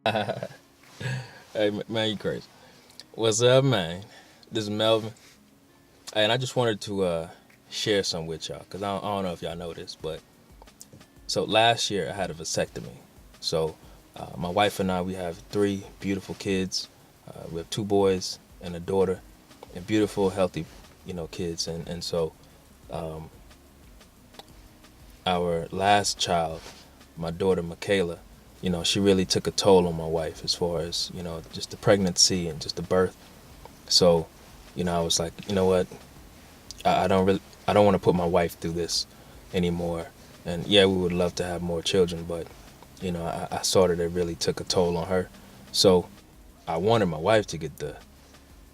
Hey, man, you crazy. What's up, man? This is Melvin. Hey, and I just wanted to share some with y'all because I don't know if y'all know this, but so last year I had a vasectomy. So my wife and I, we have three beautiful kids. We have two boys and a daughter, and beautiful, healthy, kids. And so our last child, my daughter Michaela, she really took a toll on my wife as far as just the pregnancy and just the birth. So, I was like, you know what? I don't want to put my wife through this anymore. And yeah, we would love to have more children, but I saw that it really took a toll on her. So I wanted my wife to get the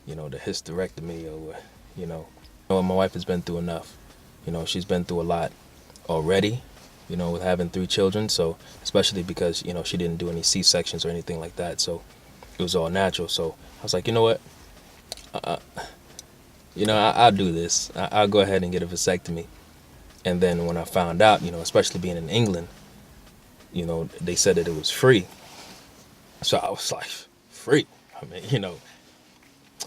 hysterectomy or, you know, my wife has been through enough. She's been through a lot already, with having three children. So especially because, she didn't do any C-sections or anything like that. So it was all natural. So I was like, you know what? I'll do this. I'll go ahead and get a vasectomy. And then when I found out, especially being in England, they said that it was free. So I was like, free? I mean,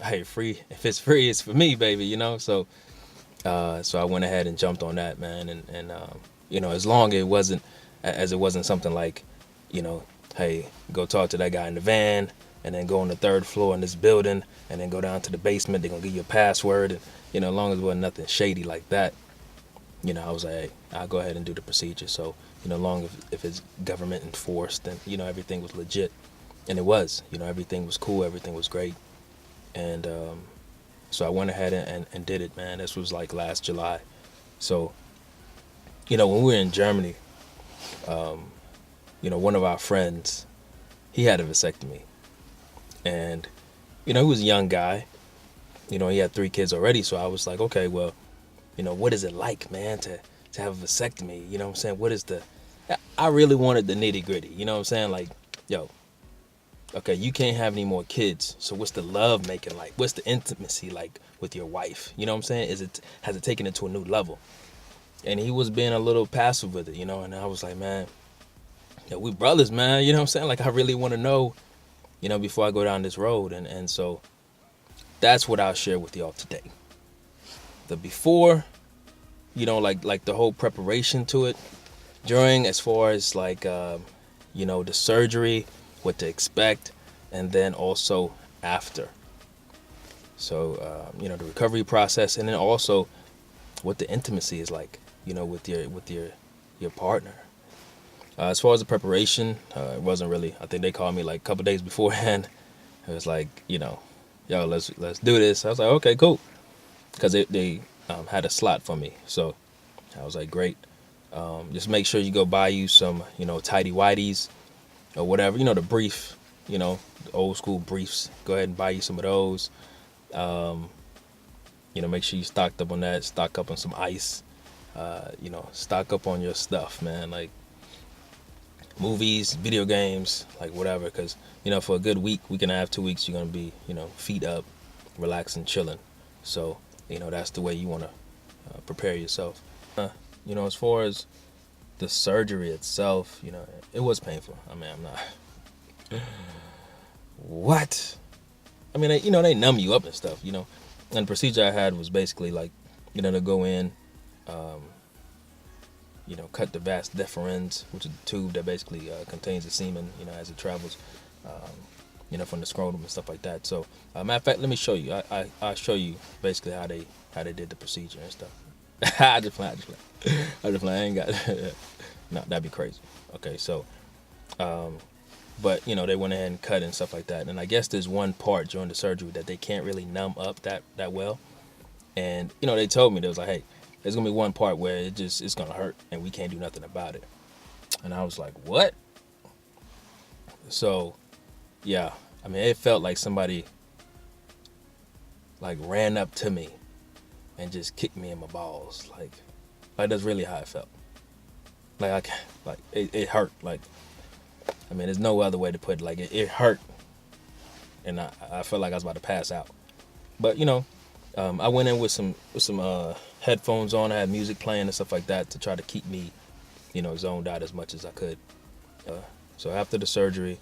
hey, free. If it's free, it's for me, baby. So I went ahead and jumped on that, man. And as long as it wasn't something like, hey, go talk to that guy in the van and then go on the third floor in this building and then go down to the basement. They're going to give you a password. And, as long as it wasn't nothing shady like that, I was like, hey, I'll go ahead and do the procedure. So, long if it's government enforced and, everything was legit. And it was, everything was cool. Everything was great. And so I went ahead and did it, man. This was like last July. So, when we were in Germany, one of our friends, he had a vasectomy. And, he was a young guy. He had three kids already. So I was like, okay, well, what is it like, man, to have a vasectomy? You know what I'm saying? What is I really wanted the nitty gritty. You know what I'm saying? Like, yo, okay, you can't have any more kids. So what's the love making like? What's the intimacy like with your wife? You know what I'm saying? Has it taken it to a new level? And he was being a little passive with it, and I was like, man, we brothers, man. You know what I'm saying? Like, I really want to know, before I go down this road. And so that's what I'll share with y'all today. The before, like the whole preparation to it, during, as far as like the surgery, what to expect, and then also after. So the recovery process, and then also what the intimacy is like, with your partner. As far as the preparation, it wasn't really. I think they called me like a couple days beforehand. It was like, yo, let's do this. I was like, okay, cool, because they had a slot for me. So I was like, great. Just make sure you go buy you some, tidy whities or whatever, the brief, the old school briefs. Go ahead and buy you some of those. Make sure you stocked up on that, stock up on some ice, stock up on your stuff, man. Like movies, video games, like whatever. Because, for a good week and a half, 2 weeks, you're going to be, feet up, relaxing, chilling. So, that's the way you want to prepare yourself. As far as the surgery itself, it was painful. I mean, I'm not. What? I mean, they numb you up and stuff, And the procedure I had was basically like, to go in, cut the vas deferens, which is the tube that basically contains the semen, as it travels, from the scrotum and stuff like that. So, matter of fact, let me show you. I'll show you basically how they did the procedure and stuff. I just play. I ain't got. No, that'd be crazy. Okay, so, but they went ahead and cut and stuff like that. And I guess there's one part during the surgery that they can't really numb up that well. And they told me, they was like, hey, there's gonna be one part where it's gonna hurt and we can't do nothing about it. And I was like, what? So, yeah, I mean, it felt like somebody like ran up to me and just kicked me in my balls. Like that's really how it felt. Like it hurt. Like, I mean, there's no other way to put it. Like it hurt, and I felt like I was about to pass out. But I went in with some headphones on. I had music playing and stuff like that to try to keep me, zoned out as much as I could. So after the surgery,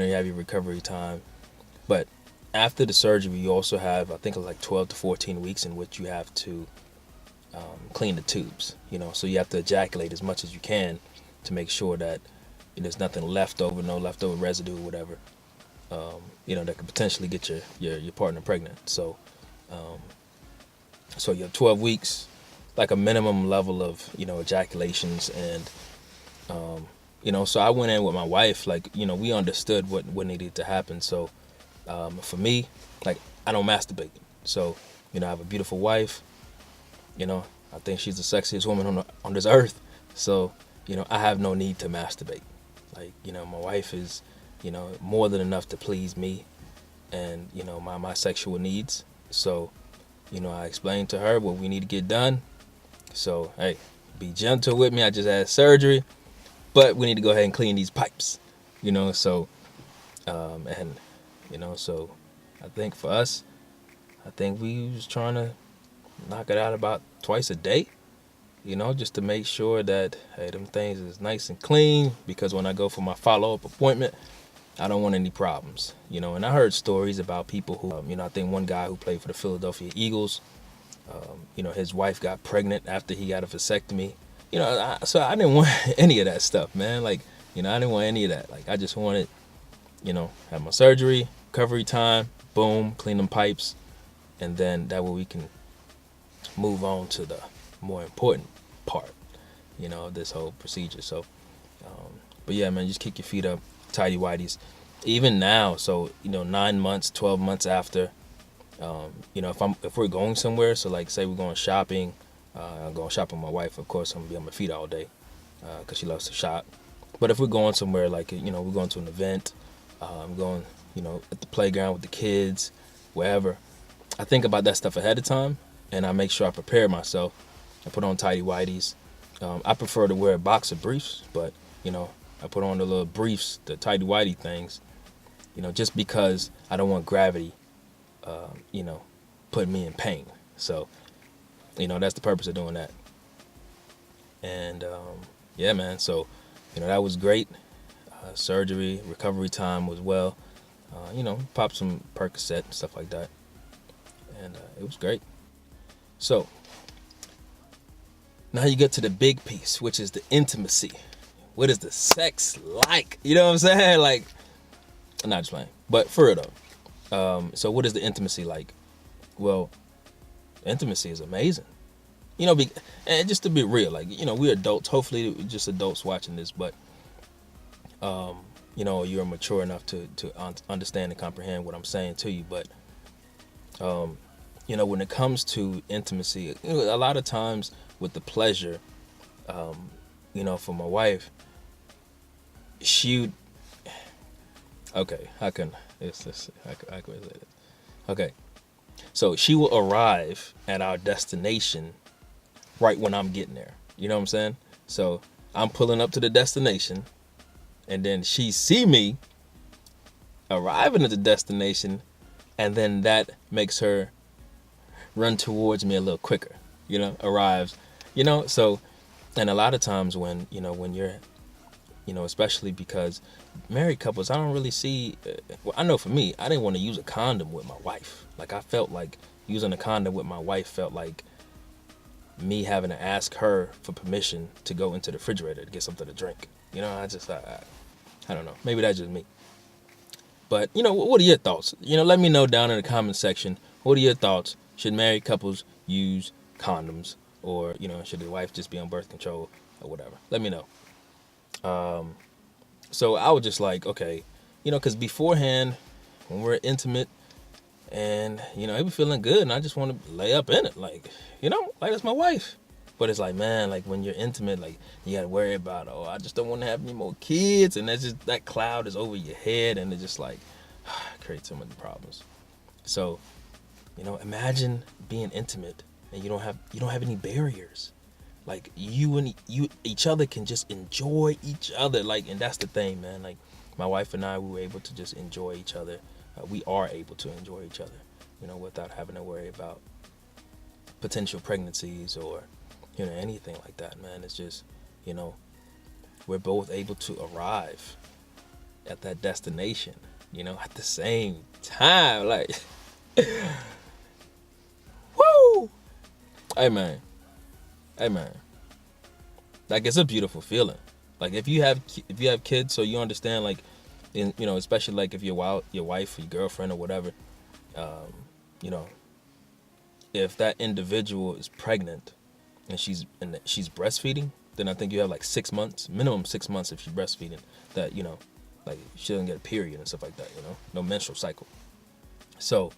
you have your recovery time. But after the surgery, you also have, I think, like 12 to 14 weeks in which you have to clean the tubes. So you have to ejaculate as much as you can to make sure that there's nothing left over, no leftover residue or whatever. That could potentially get your partner pregnant. So you have 12 weeks, like a minimum level of ejaculations, and so I went in with my wife, like we understood what needed to happen. So for me, like, I don't masturbate. So I have a beautiful wife. I think she's the sexiest woman on this earth. So I have no need to masturbate. Like, my wife is more than enough to please me and my sexual needs. So I explained to her what we need to get done. So hey, be gentle with me. I just had surgery, but we need to go ahead and clean these pipes. So so I think for us, I think we was trying to knock it out about twice a day, just to make sure that, hey, them things is nice and clean, because when I go for my follow-up appointment, I don't want any problems, and I heard stories about people who, I think one guy who played for the Philadelphia Eagles, his wife got pregnant after he got a vasectomy, so I didn't want any of that stuff, man. Like, I didn't want any of that. Like, I just wanted, have my surgery, recovery time, boom, clean them pipes, and then that way we can move on to the more important part, of this whole procedure. So, but yeah, man, just kick your feet up, tidy whities. Even now, so 9 months, 12 months after, if we're going somewhere, so like say we're going shopping, I'm going shopping with my wife. Of course, I'm gonna be on my feet all day, because she loves to shop. But if we're going somewhere, like we're going to an event, I'm going at the playground with the kids, wherever, I think about that stuff ahead of time, and I make sure I prepare myself. I put on tidy whities. I prefer to wear boxer briefs, but I put on the little briefs, the tidy whitey things, just because I don't want gravity, putting me in pain. So, that's the purpose of doing that. And yeah, man. So, that was great. Surgery, recovery time was well. Popped some Percocet and stuff like that, and it was great. So now you get to the big piece, which is the intimacy. What is the sex like? You know what I'm saying? Like, I'm not just playing, but for real though. So what is the intimacy like? Well, intimacy is amazing. And just to be real, like, we're adults. Hopefully, we're just adults watching this, but you're mature enough to understand and comprehend what I'm saying to you. But when it comes to intimacy, a lot of times with the pleasure, for my wife, okay, how can I say this? Okay, so she will arrive at our destination right when I'm getting there. You know what I'm saying? So I'm pulling up to the destination, and then she see me arriving at the destination, and then that makes her run towards me a little quicker, arrives, so, and a lot of times when you're, especially because married couples, I don't really see, well, I know for me, I didn't want to use a condom with my wife. Like, I felt like using a condom with my wife felt like me having to ask her for permission to go into the refrigerator to get something to drink. I don't know. Maybe that's just me. But, what are your thoughts? Let me know down in the comment section. What are your thoughts? Should married couples use condoms? Or, should the wife just be on birth control or whatever? Let me know. So I was just like, okay, because beforehand, when we're intimate and, it be feeling good and I just want to lay up in it. Like, like that's my wife. But it's like, man, like when you're intimate, like you got to worry about, oh, I just don't want to have any more kids. And that's just, that cloud is over your head and it just like creates so many problems. So, imagine being intimate and you don't have any barriers. Like you each other can just enjoy each other. Like, and that's the thing, man. Like my wife and I, we were able to just enjoy each other. We are able to enjoy each other, without having to worry about potential pregnancies or, anything like that, man. It's just, we're both able to arrive at that destination, you know, at the same time. Like, woo! Hey man, hey man. Like, it's a beautiful feeling. Like, if you have kids, so you understand, like, you know, especially like if your wife or your girlfriend or whatever, you know, if that individual is pregnant and she's breastfeeding, then I think you have like 6 months, minimum 6 months if she's breastfeeding, that, you know, like, she doesn't get a period and stuff like that, you know, no menstrual cycle. So,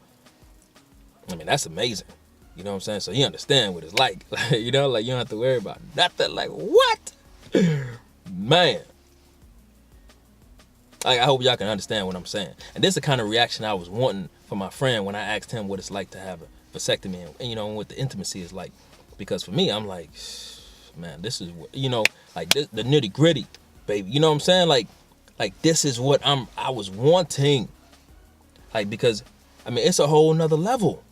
I mean, that's amazing. You know what I'm saying? So you understand what it's like. You know, like, you don't have to worry about nothing. Like, what? Man. Like, I hope y'all can understand what I'm saying. And this is the kind of reaction I was wanting from my friend when I asked him what it's like to have a vasectomy and, you know, what the intimacy is like. Because for me, I'm like, man, this is what, you know, like, this, the nitty gritty, baby. You know what I'm saying? Like this is what I was wanting. Like, because, I mean, it's a whole nother level.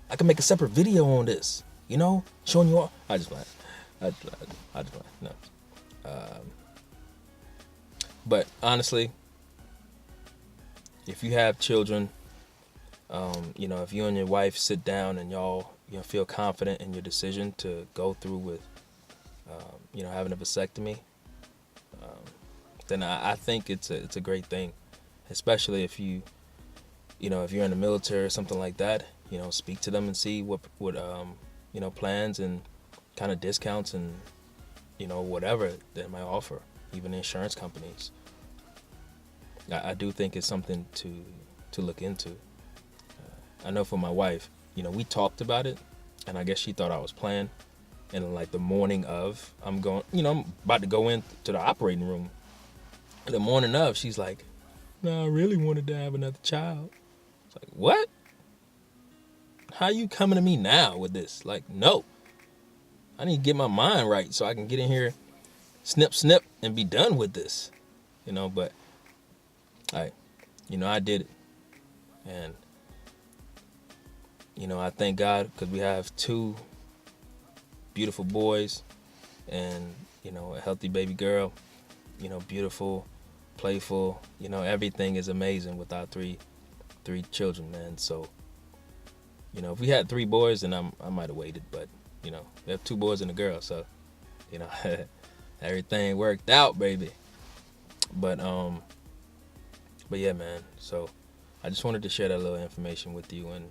I can make a separate video on this, you know, showing you all. I just play. No. But honestly, if you have children, you know, if you and your wife sit down and y'all, you know, feel confident in your decision to go through with, you know, having a vasectomy, then I think it's a great thing, especially if you know, if you're in the military or something like that. You know, speak to them and see what you know, plans and kind of discounts and, you know, whatever they might offer, even insurance companies. I do think it's something to look into. I know for my wife, you know, we talked about it, and I guess she thought I was playing. And like the morning of, I'm about to go into the operating room. The morning of, she's like, "No, I really wanted to have another child." It's like, what? How you coming to me now with this? Like, no. I need to get my mind right so I can get in here, snip, and be done with this. You know, but you know, I did it. And, you know, I thank God because we have 2 beautiful boys and, you know, a healthy baby girl, you know, beautiful, playful, you know, everything is amazing with our three children, man. So, you know, if we had 3 boys, then I might have waited, but, you know, we have 2 boys and a girl, so, you know, everything worked out, baby. But yeah, man. So I just wanted to share that little information with you, and,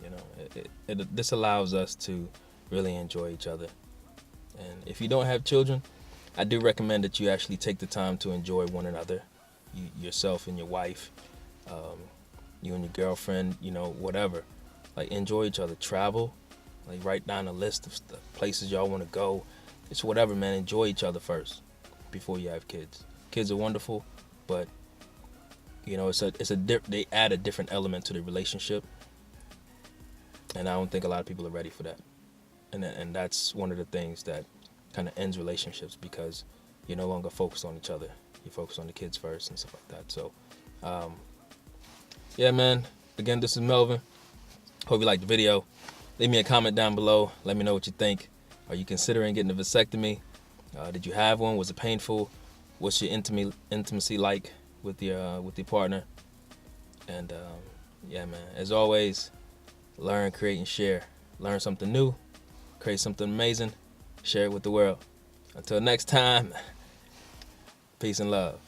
you know, this allows us to really enjoy each other. And if you don't have children, I do recommend that you actually take the time to enjoy one another, yourself and your wife. You and your girlfriend, you know, whatever. Like, enjoy each other. Travel. Like, write down a list of the places y'all want to go. It's whatever, man. Enjoy each other first before you have kids. Kids are wonderful, but, you know, they add a different element to the relationship, and I don't think a lot of people are ready for that. And that's one of the things that kind of ends relationships, because you're no longer focused on each other. You focus on the kids first and stuff like that. So, yeah, man. Again, this is Melvin. Hope you liked the video. Leave me a comment down below. Let me know what you think. Are you considering getting a vasectomy? Did you have one? Was it painful? What's your intimacy like with your partner? And yeah, man. As always, learn, create, and share. Learn something new. Create something amazing. Share it with the world. Until next time, peace and love.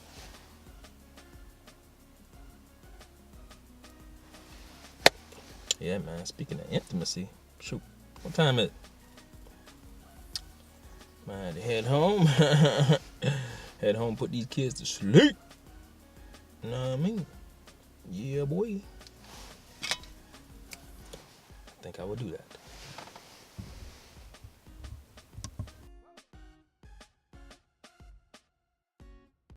Yeah, man. Speaking of intimacy, shoot, what time is it? Man, I had to head home. Head home, put these kids to sleep. You know what I mean? Yeah, boy. I think I will do that.